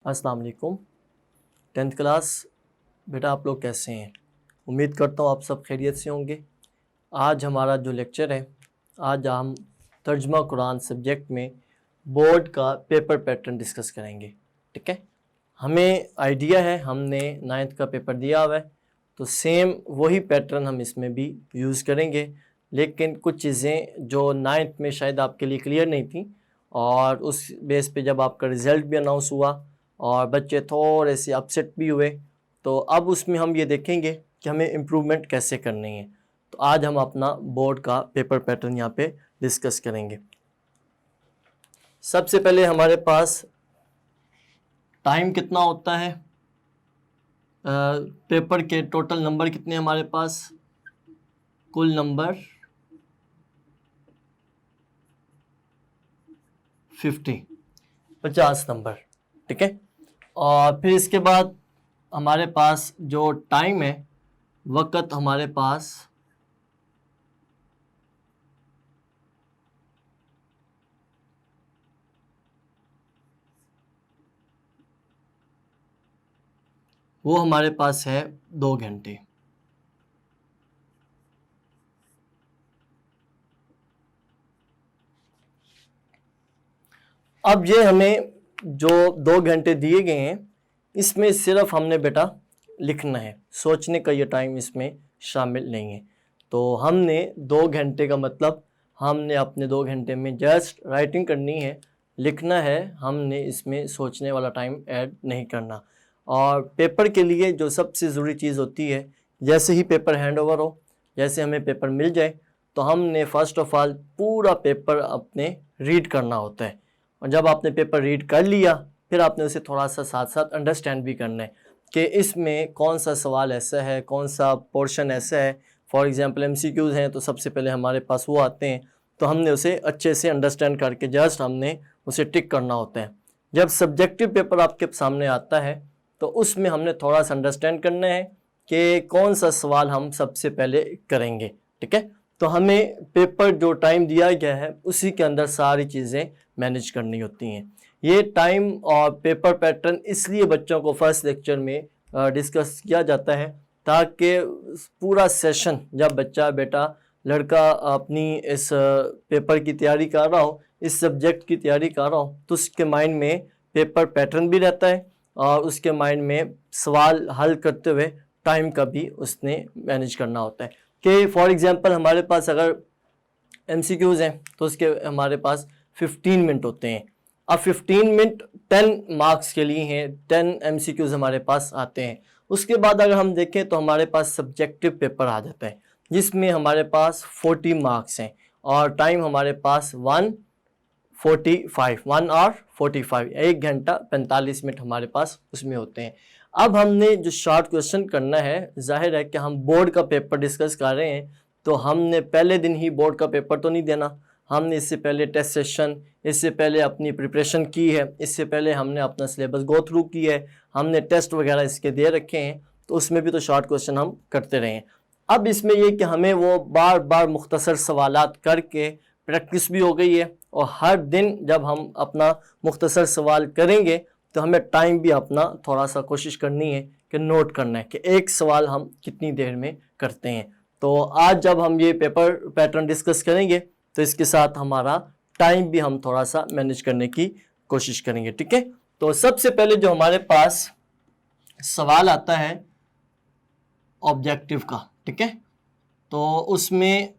अस्सलाम वालेकुम। 10th class बेटा, आप लोग कैसे हैं? उम्मीद करता हूँ आप सब खैरियत से होंगे। आज हमारा जो लेक्चर है, आज हम तर्जुमा कुरान सब्जेक्ट में बोर्ड का पेपर पैटर्न डिस्कस करेंगे। ठीक है, हमें आइडिया है, हमने 9th का पेपर दिया हुआ है, तो सेम वही पैटर्न हम इसमें भी यूज़ करेंगे। लेकिन कुछ चीज़ें जो 9th में शायद आपके लिए क्लियर नहीं थी, और उस बेस पे जब आपका रिज़ल्ट भी अनाउंस हुआ और बच्चे थोड़े से अपसेट भी हुए, तो अब उसमें हम ये देखेंगे कि हमें इम्प्रूवमेंट कैसे करनी है। तो आज हम अपना बोर्ड का पेपर पैटर्न यहाँ पे डिस्कस करेंगे। सबसे पहले हमारे पास टाइम कितना होता है, पेपर के टोटल नंबर कितने हमारे पास, कुल नंबर 50 नंबर। ठीक है, और फिर इसके बाद हमारे पास जो टाइम है, वक़्त हमारे पास वो हमारे पास है 2 घंटे। अब ये हमें जो 2 घंटे दिए गए हैं, इसमें सिर्फ हमने बेटा लिखना है, सोचने का ये टाइम इसमें शामिल नहीं है। तो हमने 2 घंटे का मतलब हमने अपने 2 घंटे में जस्ट राइटिंग करनी है, लिखना है, हमने इसमें सोचने वाला टाइम ऐड नहीं करना। और पेपर के लिए जो सबसे ज़रूरी चीज़ होती है, जैसे ही पेपर हैंड ओवर हो, जैसे हमें पेपर मिल जाए, तो हमने फ़र्स्ट ऑफ़ ऑल पूरा पेपर अपने रीड करना होता है। और जब आपने पेपर रीड कर लिया, फिर आपने उसे थोड़ा सा साथ साथ अंडरस्टैंड भी करना है कि इसमें कौन सा सवाल ऐसा है, कौन सा पोर्शन ऐसा है। फॉर एग्जांपल MCQs हैं, तो सबसे पहले हमारे पास वो आते हैं, तो हमने उसे अच्छे से अंडरस्टैंड करके जस्ट हमने उसे टिक करना होता है। जब सब्जेक्टिव पेपर आपके सामने आता है, तो उसमें हमने थोड़ा सा अंडरस्टैंड करना है कि कौन सा सवाल हम सबसे पहले करेंगे। ठीक है, तो हमें पेपर जो टाइम दिया गया है, उसी के अंदर सारी चीज़ें मैनेज करनी होती हैं। ये टाइम और पेपर पैटर्न इसलिए बच्चों को फर्स्ट लेक्चर में डिस्कस किया जाता है, ताकि पूरा सेशन जब बच्चा बेटा लड़का अपनी इस पेपर की तैयारी कर रहा हो, इस सब्जेक्ट की तैयारी कर रहा हो, तो उसके माइंड में पेपर पैटर्न भी रहता है और उसके माइंड में सवाल हल करते हुए टाइम का भी उसने मैनेज करना होता है। कि फॉर एग्जांपल हमारे पास अगर MCQs हैं, तो उसके हमारे पास 15 मिनट होते हैं। अब 15 मिनट 10 मार्क्स के लिए हैं, 10 MCQs हमारे पास आते हैं। उसके बाद अगर हम देखें तो हमारे पास सब्जेक्टिव पेपर आ जाता है, जिसमें हमारे पास 40 मार्क्स हैं और टाइम हमारे पास 1:45, 1 और 45, 1 घंटा 45 मिनट हमारे पास उसमें होते हैं। अब हमने जो शॉर्ट क्वेश्चन करना है, जाहिर है कि हम बोर्ड का पेपर डिस्कस कर रहे हैं, तो हमने पहले दिन ही बोर्ड का पेपर तो नहीं देना। हमने इससे पहले टेस्ट सेशन, इससे पहले अपनी प्रिपरेशन की है, इससे पहले हमने अपना सिलेबस गो थ्रू की है, हमने टेस्ट वगैरह इसके दे रखे हैं, तो उसमें भी तो शॉर्ट क्वेश्चन हम करते रहे हैं। अब इसमें यह कि हमें वो बार बार मुख्तसर सवालात करके प्रैक्टिस भी हो गई है, और हर दिन जब हम अपना मुख्तसर सवाल करेंगे, तो हमें टाइम भी अपना थोड़ा सा कोशिश करनी है कि नोट करना है कि एक सवाल हम कितनी देर में करते हैं। तो आज जब हम ये पेपर पैटर्न डिस्कस करेंगे, तो इसके साथ हमारा टाइम भी हम थोड़ा सा मैनेज करने की कोशिश करेंगे। ठीक है, तो सबसे पहले जो हमारे पास सवाल आता है ऑब्जेक्टिव का, ठीक है, तो उसमें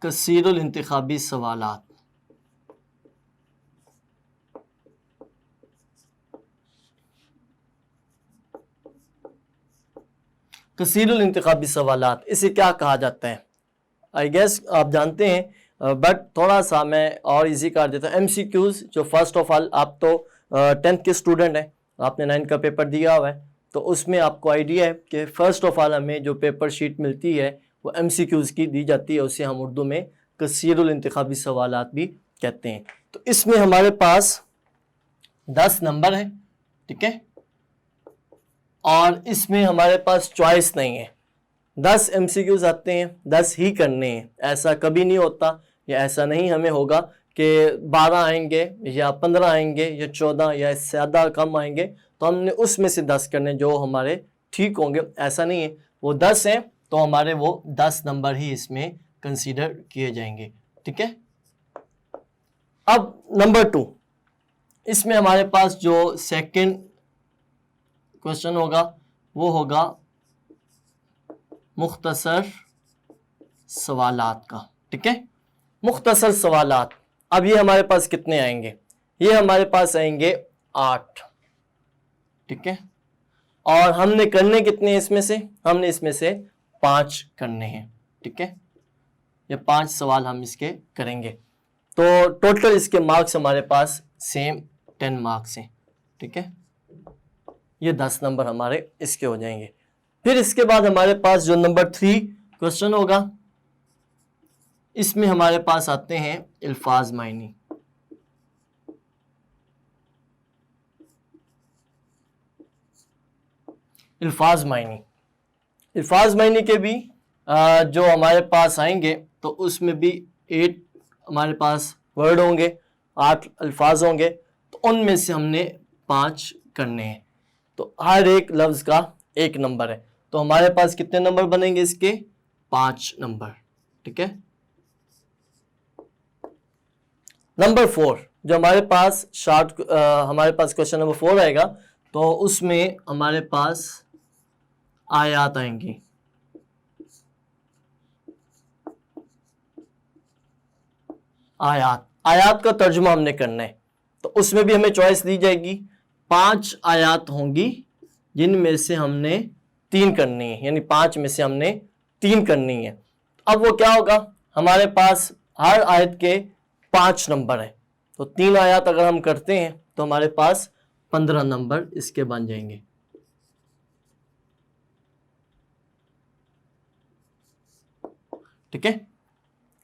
कसीरुल इंतखाबी सवालात, कसीरुल इंतखाबी सवालात, इसे क्या कहा जाता है? आई गेस आप जानते हैं, बट थोड़ा सा मैं और इजी कर देता हूँ। MCQs जो फर्स्ट ऑफ ऑल, आप तो 10th के स्टूडेंट हैं, आपने 9th का पेपर दिया हुआ है, तो उसमें आपको आइडिया है कि फ़र्स्ट ऑफ ऑल हमें जो पेपर शीट मिलती है वो MCQs की दी जाती है, उसे हम उर्दू में कसीरुल इंतखाबी सवालात भी कहते हैं। तो इसमें हमारे पास 10 नंबर है, ठीक है, और इसमें हमारे पास चॉइस नहीं है। 10 MCQs आते हैं, 10 ही करने हैं, ऐसा कभी नहीं होता, या ऐसा नहीं हमें होगा कि 12 आएंगे या 15 आएंगे या 14 या इससे ज़्यादा कम आएंगे तो हमने उसमें से 10 करने जो हमारे ठीक होंगे, ऐसा नहीं है। वो 10 हैं तो हमारे वो 10 नंबर ही इसमें कंसीडर किए जाएंगे, ठीक है। अब नंबर 2, इसमें हमारे पास जो सेकंड क्वेश्चन होगा वो होगा मुख्तसर सवालात का, ठीक है। मुख्तसर सवालात, अब ये हमारे पास कितने आएंगे? ये हमारे पास आएंगे 8, ठीक है। और हमने करने कितने हैं इसमें से? हमने इसमें से 5 करने हैं, ठीक है। ये 5 सवाल हम इसके करेंगे, तो टोटल इसके मार्क्स हमारे पास सेम 10 मार्क्स हैं, ठीक है। ये 10 नंबर हमारे इसके हो जाएंगे। फिर इसके बाद हमारे पास जो नंबर 3 क्वेश्चन होगा, इसमें हमारे पास आते हैं अल्फाज मायनी। अल्फाज मायनी, अल्फाज मायनी के भी जो हमारे पास आएंगे तो उसमें भी 8 हमारे पास वर्ड होंगे, 8 अल्फाज होंगे, तो उनमें से हमने 5 करने हैं। तो हर एक लफ्ज़ का 1 नंबर है, तो हमारे पास कितने नंबर बनेंगे इसके? 5 नंबर, ठीक है। नंबर 4 जो हमारे पास हमारे पास क्वेश्चन नंबर 4 आएगा, तो उसमें हमारे पास आयात आएंगी। आयात का तर्जुमा हमने करना है, तो उसमें भी हमें चॉइस दी जाएगी। 5 आयात होंगी जिनमें से हमने 3 करनी है, यानी 5 में से हमने 3 करनी है। अब वो क्या होगा? हमारे पास हर आयत के 5 नंबर है, तो 3 आयात अगर हम करते हैं तो हमारे पास 15 नंबर इसके बन जाएंगे, ठीक है।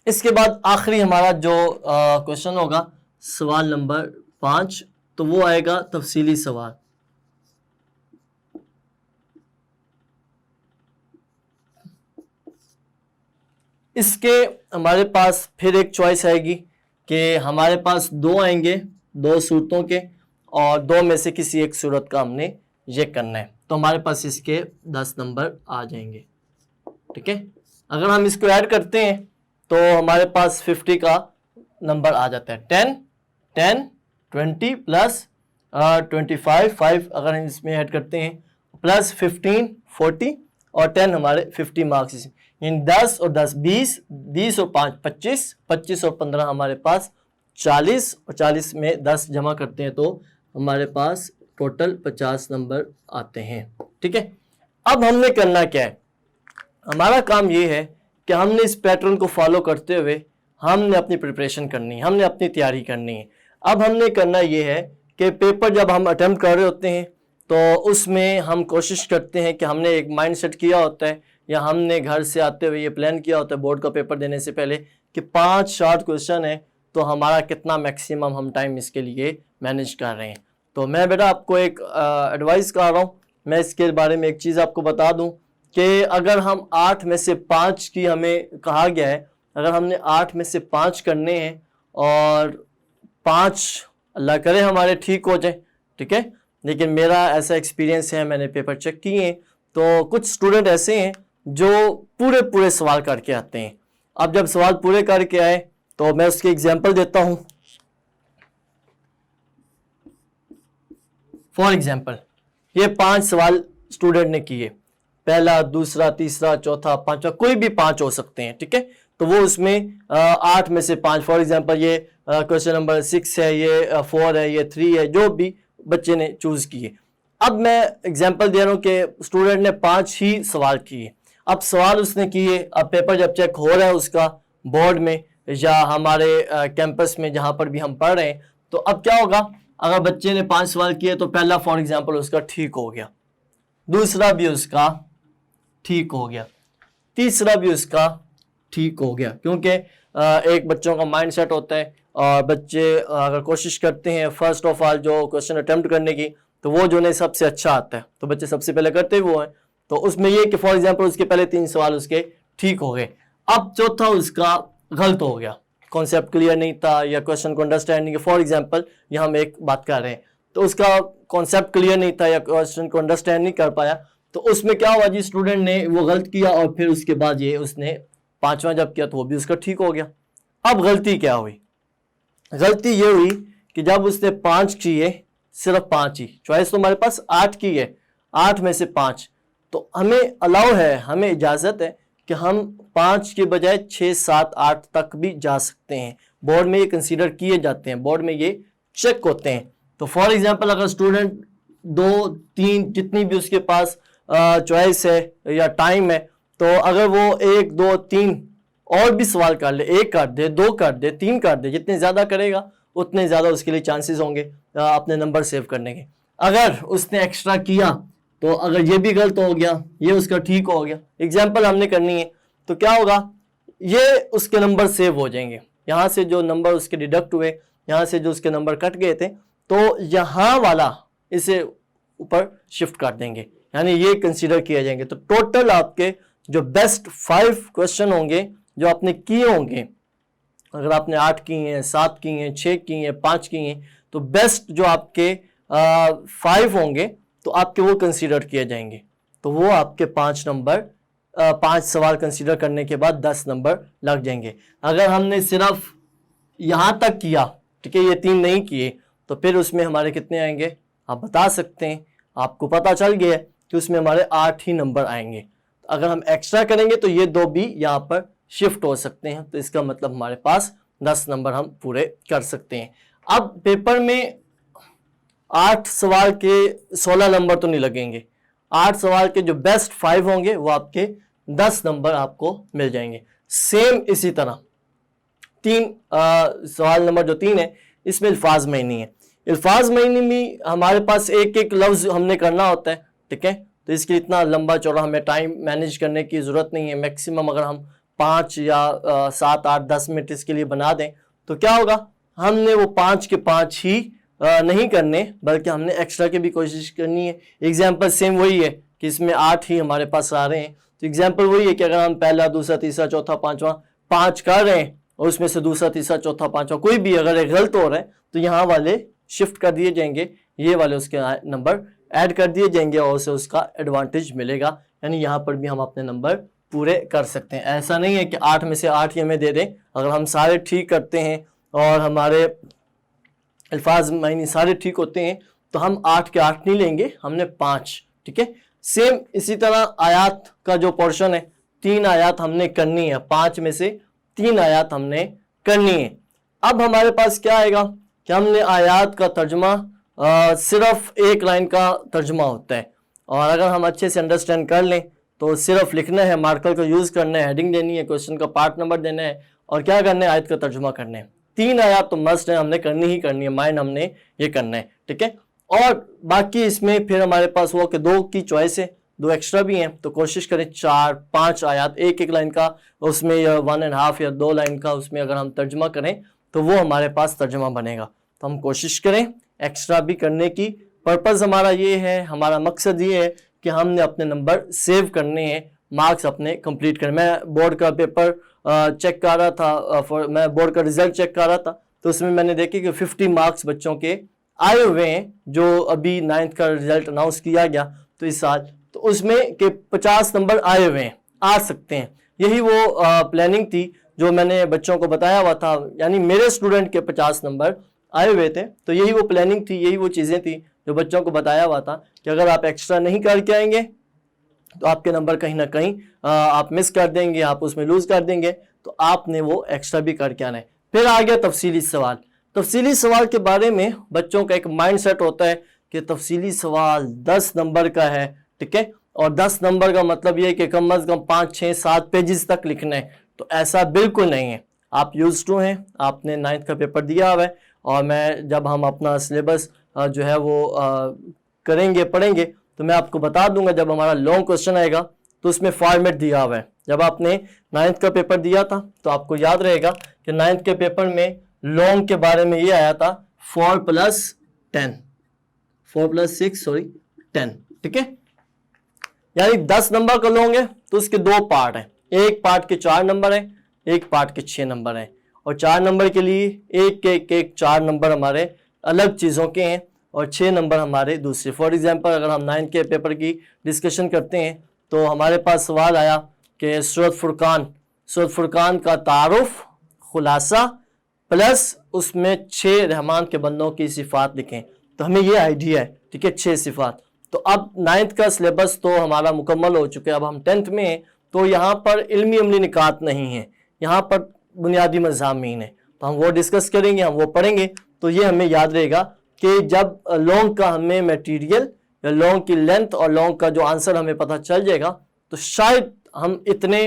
इसके बाद आखिरी हमारा जो क्वेश्चन होगा सवाल नंबर 5, तो वो आएगा तफसीली सवाल। इसके हमारे पास फिर एक चॉइस आएगी कि हमारे पास 2 आएंगे, 2 सूरतों के, और 2 में से किसी एक सूरत का हमने ये करना है, तो हमारे पास इसके 10 नंबर आ जाएंगे, ठीक है। अगर हम इसको ऐड करते हैं तो हमारे पास 50 का नंबर आ जाता है। 10 20 प्लस 25 5 अगर हम इसमें ऐड करते हैं, प्लस 15 40 और 10 हमारे 50 मार्क्स, इन 10 और 10 20 और 5 25 और 15 हमारे पास 40, और 40 में 10 जमा करते हैं तो हमारे पास टोटल 50 नंबर आते हैं, ठीक है। अब हमने करना क्या है? हमारा काम ये है कि हमने इस पैटर्न को फॉलो करते हुए हमने अपनी प्रिपरेशन करनी है, हमने अपनी तैयारी करनी है। अब हमने करना ये है कि पेपर जब हम अटेम्प्ट कर रहे होते हैं तो उसमें हम कोशिश करते हैं कि हमने एक माइंड सेट किया होता है, या हमने घर से आते हुए ये प्लान किया होता है बोर्ड का पेपर देने से पहले कि 5 शॉर्ट क्वेश्चन है, तो हमारा कितना मैक्सिमम हम टाइम इसके लिए मैनेज कर रहे हैं। तो मैं बेटा आपको एक एडवाइस कर रहा हूँ, मैं इसके बारे में एक चीज़ आपको बता दूँ कि अगर हम 8 में से 5 की हमें कहा गया है, अगर हमने 8 में से 5 करने हैं और 5 अल्लाह करे हमारे ठीक हो जाए, ठीक है, लेकिन मेरा ऐसा एक्सपीरियंस है, मैंने पेपर चेक किए हैं, तो कुछ स्टूडेंट ऐसे हैं जो पूरे सवाल करके आते हैं। अब जब सवाल पूरे करके आए तो मैं उसकी एग्जांपल देता हूं। फॉर एग्जांपल ये 5 सवाल स्टूडेंट ने किए, पहला, दूसरा, तीसरा, चौथा, पांचवा, कोई भी 5 हो सकते हैं, ठीक है। तो वो उसमें 8 में से 5, फॉर एग्जांपल ये क्वेश्चन नंबर 6 है, ये 4 है, ये 3 है, जो भी बच्चे ने चूज किए। अब मैं एग्जांपल दे रहा हूं कि स्टूडेंट ने 5 ही सवाल किए। अब सवाल उसने किए, अब पेपर जब चेक हो रहा है उसका बोर्ड में या हमारे कैंपस में जहां पर भी हम पढ़ रहे हैं, तो अब क्या होगा? अगर बच्चे ने 5 सवाल किए तो पहला फॉर एग्जांपल उसका ठीक हो गया, दूसरा भी उसका ठीक हो गया, तीसरा भी उसका ठीक हो गया, क्योंकि एक बच्चों का माइंड सेट होता है और बच्चे अगर कोशिश करते हैं फर्स्ट ऑफ ऑल जो क्वेश्चन अटेम्प्ट करने की, तो वो जो नहीं सबसे अच्छा आता है, तो बच्चे सबसे पहले करते वो हैं। तो उसमें ये कि फॉर एग्जांपल उसके पहले 3 सवाल उसके ठीक हो गए, अब चौथा उसका गलत हो गया, कॉन्सेप्ट क्लियर नहीं था या क्वेश्चन को अंडरस्टैंड नहीं, फॉर एग्जांपल यहाँ हम एक बात कर रहे हैं, तो उसका कॉन्सेप्ट क्लियर नहीं था या क्वेश्चन को अंडरस्टैंड नहीं कर पाया, तो उसमें क्या हुआ जी, स्टूडेंट ने वो गलत किया और फिर उसके बाद ये उसने 5वां जब किया तो वो भी उसका ठीक हो गया। अब गलती क्या हुई, गलती ये हुई कि जब उसने 5 किए, सिर्फ 5 ही, चॉइस तो हमारे पास 8 की है, 8 में से 5, तो हमें अलाउ है, हमें इजाजत है कि हम 5 के बजाय 6, 7, 8 तक भी जा सकते हैं। बोर्ड में ये कंसीडर किए जाते हैं, बोर्ड में ये चेक होते हैं। तो फॉर एग्जांपल अगर स्टूडेंट 2, 3 जितनी भी उसके पास चॉइस है या टाइम है, तो अगर वो 1, 2, 3 और भी सवाल कर ले, 1 कर दे, 2 कर दे, 3 कर दे, जितने ज़्यादा करेगा उतने ज़्यादा उसके लिए चांसेस होंगे अपने नंबर सेव करने के। अगर उसने एक्स्ट्रा किया तो अगर ये भी गलत हो गया, ये उसका ठीक हो गया, एग्जाम्पल हमने करनी है, तो क्या होगा, ये उसके नंबर सेव हो जाएंगे, यहाँ से जो नंबर उसके डिडक्ट हुए, यहाँ से जो उसके नंबर कट गए थे, तो यहाँ वाला इसे ऊपर शिफ्ट कर देंगे, यानी ये कंसीडर किए जाएंगे। तो टोटल आपके जो बेस्ट 5 क्वेश्चन होंगे जो आपने किए होंगे, अगर आपने 8 किए हैं, 7 किए हैं, 6 किए हैं, 5 किए हैं, तो बेस्ट जो आपके 5 होंगे तो आपके वो कंसीडर किए जाएंगे। तो वो आपके 5 नंबर 5 सवाल कंसीडर करने के बाद 10 नंबर लग जाएंगे। अगर हमने सिर्फ यहाँ तक किया, ठीक है, ये 3 नहीं किए, तो फिर उसमें हमारे कितने आएंगे आप बता सकते हैं, आपको पता चल गया कि उसमें हमारे 8 ही नंबर आएंगे। अगर हम एक्स्ट्रा करेंगे तो ये 2 भी यहाँ पर शिफ्ट हो सकते हैं, तो इसका मतलब हमारे पास 10 नंबर हम पूरे कर सकते हैं। अब पेपर में 8 सवाल के 16 नंबर तो नहीं लगेंगे, 8 सवाल के जो बेस्ट 5 होंगे वो आपके 10 नंबर आपको मिल जाएंगे। सेम इसी तरह 3 सवाल नंबर जो 3 है, इसमें अल्फाज मईनी है। अल्फाज मईनी में हमारे पास एक एक लफ्ज हमने करना होता है, ठीक है, तो इसके इतना लंबा चौड़ा हमें टाइम मैनेज करने की ज़रूरत नहीं है। मैक्सिमम अगर हम 5 या 7, 8, 10 मिनट इसके लिए बना दें तो क्या होगा, हमने वो 5 के 5 ही नहीं करने, बल्कि हमने एक्स्ट्रा की भी कोशिश करनी है। एग्जाम्पल सेम वही है कि इसमें 8 ही हमारे पास आ रहे हैं, तो एग्जाम्पल वही है कि अगर हम पहला, दूसरा, तीसरा, चौथा, पांचवा 5 कर रहे हैं और उसमें से दूसरा, तीसरा, चौथा, पांचवा कोई भी अगर एक गलत हो रहा है तो यहाँ वाले शिफ्ट कर दिए जाएंगे, ये वाले उसके नंबर ऐड कर दिए जाएंगे और उसे उसका एडवांटेज मिलेगा, यानी यहाँ पर भी हम अपने नंबर पूरे कर सकते हैं। ऐसा नहीं है कि 8 में से 8 ही हमें दे दें, अगर हम सारे ठीक करते हैं और हमारे अल्फाज मायनी सारे ठीक होते हैं तो हम 8 के 8 नहीं लेंगे, हमने 5, ठीक है। सेम इसी तरह आयात का जो पोर्शन है, 3 आयात हमने करनी है, 5 में से 3 आयात हमने करनी है। अब हमारे पास क्या आएगा कि हमने आयात का तर्जमा सिर्फ एक लाइन का तर्जमा होता है, और अगर हम अच्छे से अंडरस्टैंड कर लें तो सिर्फ लिखना है, मार्कर को यूज़ करना है, हेडिंग देनी है, क्वेश्चन का पार्ट नंबर देना है और क्या करना है, आयत का तर्जुमा करना है। 3 आयत तो मस्ट है, हमने करनी ही करनी है, माइंड हमने ये करना है, ठीक है। और बाकी इसमें फिर हमारे पास वो कि 2 की चॉइस है, 2 एक्स्ट्रा भी हैं, तो कोशिश करें 4, 5 आयत एक एक लाइन का, उसमें 1.5 या 2 लाइन का उसमें अगर हम तर्जुमा करें तो वो हमारे पास तर्जुमा बनेगा। तो हम कोशिश करें एक्स्ट्रा भी करने की। पर्पज़ हमारा ये है, हमारा मकसद ये है कि हमने अपने नंबर सेव करने हैं, मार्क्स अपने कंप्लीट करने। मैं बोर्ड का पेपर चेक कर रहा था, मैं बोर्ड का रिजल्ट चेक कर रहा था, तो उसमें मैंने देखे कि 50 मार्क्स बच्चों के आए हुए हैं, जो अभी 9th का रिजल्ट अनाउंस किया गया तो इस साल, तो उसमें के 50 नंबर आए हुए हैं, आ सकते हैं। यही वो प्लानिंग थी जो मैंने बच्चों को बताया हुआ था, यानी मेरे स्टूडेंट के 50 नंबर आए हुए थे, तो यही वो प्लानिंग थी, यही वो चीज़ें थी जो बच्चों को बताया हुआ था कि अगर आप एक्स्ट्रा नहीं करके आएंगे तो आपके नंबर कहीं ना कहीं आप मिस कर देंगे, आप उसमें लूज कर देंगे, तो आपने वो एक्स्ट्रा भी करके आना है। फिर आ गया तफसीली सवाल। तफसीली सवाल के बारे में बच्चों का एक माइंड सेट होता है कि तफसीली सवाल 10 नंबर का है, ठीक है, और 10 नंबर का मतलब ये है कि कम अज़ कम 5, 6, 7 पेजेस तक लिखना है। तो ऐसा बिल्कुल नहीं है, आप यूज्ड टू हैं, आपने 9th का पेपर दिया हुआ है, और मैं जब हम अपना सिलेबस जो है वो करेंगे, पढ़ेंगे, तो मैं आपको बता दूंगा जब हमारा लॉन्ग क्वेश्चन आएगा तो उसमें फॉर्मेट दिया हुआ है। जब आपने 9th का पेपर दिया था तो आपको याद रहेगा कि 9th के पेपर में लॉन्ग के बारे में ये आया था 4 + 6 10, ठीक है। यानी 10 नंबर का लोगे तो उसके 2 पार्ट हैं, एक पार्ट के 4 नंबर हैं, एक पार्ट के 6 नंबर हैं, और 4 नंबर के लिए एक 4 नंबर हमारे अलग चीज़ों के हैं और 6 नंबर हमारे दूसरे। फॉर एग्जांपल अगर हम 9 के पेपर की डिस्कशन करते हैं तो हमारे पास सवाल आया कि सूरत फुरकान का तारुफ, खुलासा प्लस उसमें 6 रहमान के बंदों की सिफात लिखें। तो हमें ये आइडिया है, ठीक है, 6 सिफात। तो अब 9th का सिलेबस तो हमारा मुकम्मल हो चुका है, अब हम 10th में हैं, तो यहाँ पर इल्मी अमली निकात नहीं है, यहाँ पर बुनियादी मज़ामीन है, तो हम वो डिस्कस करेंगे, हम वो पढ़ेंगे। तो ये हमें याद रहेगा कि जब लॉन्ग का हमें मटेरियल या लॉन्ग की लेंथ और लॉन्ग का जो आंसर हमें पता चल जाएगा तो शायद हम इतने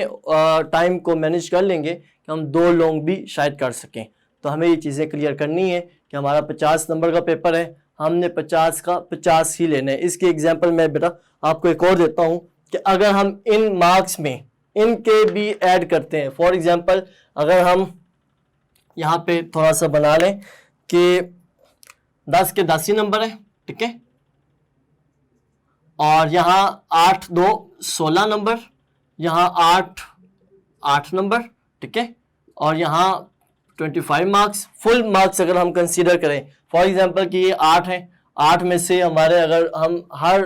टाइम को मैनेज कर लेंगे कि हम 2 लॉन्ग भी शायद कर सकें। तो हमें ये चीज़ें क्लियर करनी है कि हमारा 50 नंबर का पेपर है, हमने 50 का 50 ही लेना है। इसके एग्जाम्पल मैं बेटा आपको एक और देता हूँ कि अगर हम इन मार्क्स में इनके भी ऐड करते हैं, फॉर एग्जाम्पल अगर हम यहाँ पे थोड़ा सा बना लें कि 10 के 10 ही नंबर है, ठीक है, और यहाँ 8 2 16 नंबर, यहाँ 8 नंबर, ठीक है, और यहाँ 25 मार्क्स, फुल मार्क्स अगर हम कंसीडर करें, फॉर एग्जांपल कि ये 8 है, 8 में से हमारे अगर हम हर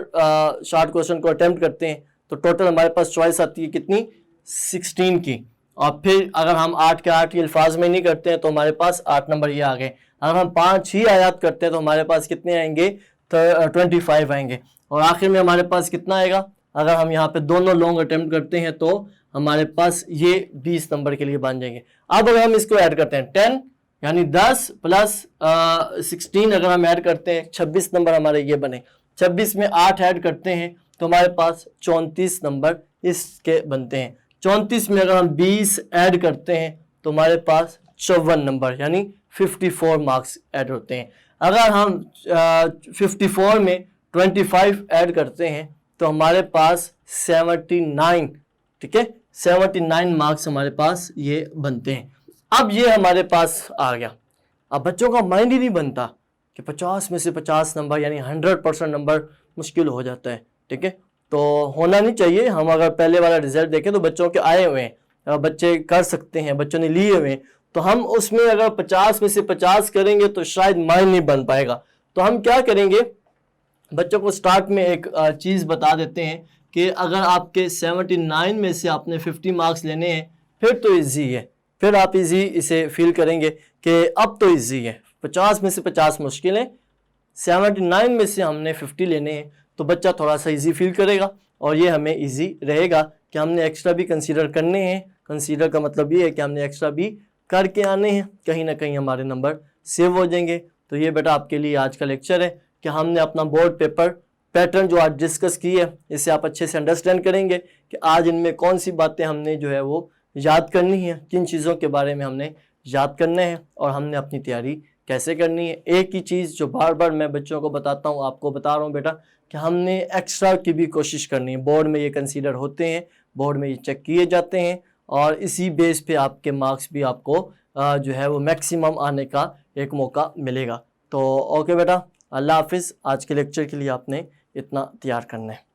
शॉर्ट क्वेश्चन को अटेम्प्ट करते हैं तो टोटल हमारे पास चॉइस आती है कितनी, 16 की। और फिर अगर हम 8 के 8 ही अल्फाज में नहीं करते हैं तो हमारे पास 8 नंबर ये आ गए। अगर हम 5 ही आयात करते हैं तो हमारे पास कितने आएंगे, 25 आएंगे। और आखिर में हमारे पास कितना आएगा, अगर हम यहाँ पे दोनों लॉन्ग अटेम्प्ट करते हैं तो हमारे पास ये 20 नंबर के लिए बन जाएंगे। अब अगर हम इसको ऐड करते हैं 10 यानी 10 प्लस 16 अगर हम ऐड करते हैं 26 नंबर हमारे ये बने। 26 में 8 ऐड करते हैं तो हमारे पास 34 नंबर इसके बनते हैं। 34 में अगर हम 20 ऐड करते हैं तो हमारे पास 54 नंबर यानी 54 मार्क्स ऐड होते हैं। अगर हम 54 में 25 ऐड करते हैं तो हमारे पास 79, ठीक है, 79 मार्क्स हमारे पास ये बनते हैं। अब ये हमारे पास आ गया। अब बच्चों का माइंड ही नहीं बनता कि 50 में से 50 नंबर यानी 100% नंबर मुश्किल हो जाता है, ठीक है, तो होना नहीं चाहिए। हम अगर पहले वाला रिजल्ट देखें तो बच्चों के आए हुए हैं, बच्चे कर सकते हैं, बच्चों ने लिए हुए हैं, तो हम उसमें अगर 50 में से 50 करेंगे तो शायद माइंड नहीं बन पाएगा। तो हम क्या करेंगे, बच्चों को स्टार्ट में एक चीज़ बता देते हैं कि अगर आपके 79 में से आपने 50 मार्क्स लेने हैं फिर तो इजी है, फिर आप इजी इसे फील करेंगे कि अब तो इजी है। 50 में से 50 मुश्किल है, 79 में से हमने 50 लेने हैं तो बच्चा थोड़ा सा इजी फील करेगा और ये हमें इजी रहेगा कि हमने एक्स्ट्रा भी कंसीडर करने हैं। कंसीडर का मतलब ये है कि हमने एक्स्ट्रा भी करके आने हैं, कहीं ना कहीं हमारे नंबर सेव हो जाएंगे। तो ये बेटा आपके लिए आज का लेक्चर है कि हमने अपना बोर्ड पेपर पैटर्न जो आज डिस्कस की है इसे आप अच्छे से अंडरस्टैंड करेंगे कि आज इनमें कौन सी बातें हमने जो है वो याद करनी है, किन चीज़ों के बारे में हमने याद करना है और हमने अपनी तैयारी कैसे करनी है। एक ही चीज़ जो बार बार मैं बच्चों को बताता हूँ, आपको बता रहा हूँ बेटा, कि हमने एक्स्ट्रा की भी कोशिश करनी है। बोर्ड में ये कंसीडर होते हैं, बोर्ड में ये चेक किए जाते हैं और इसी बेस पे आपके मार्क्स भी आपको जो है वो मैक्सिमम आने का एक मौका मिलेगा। तो ओके बेटा, अल्लाह हाफिज़। आज के लेक्चर के लिए आपने इतना तैयार करना है।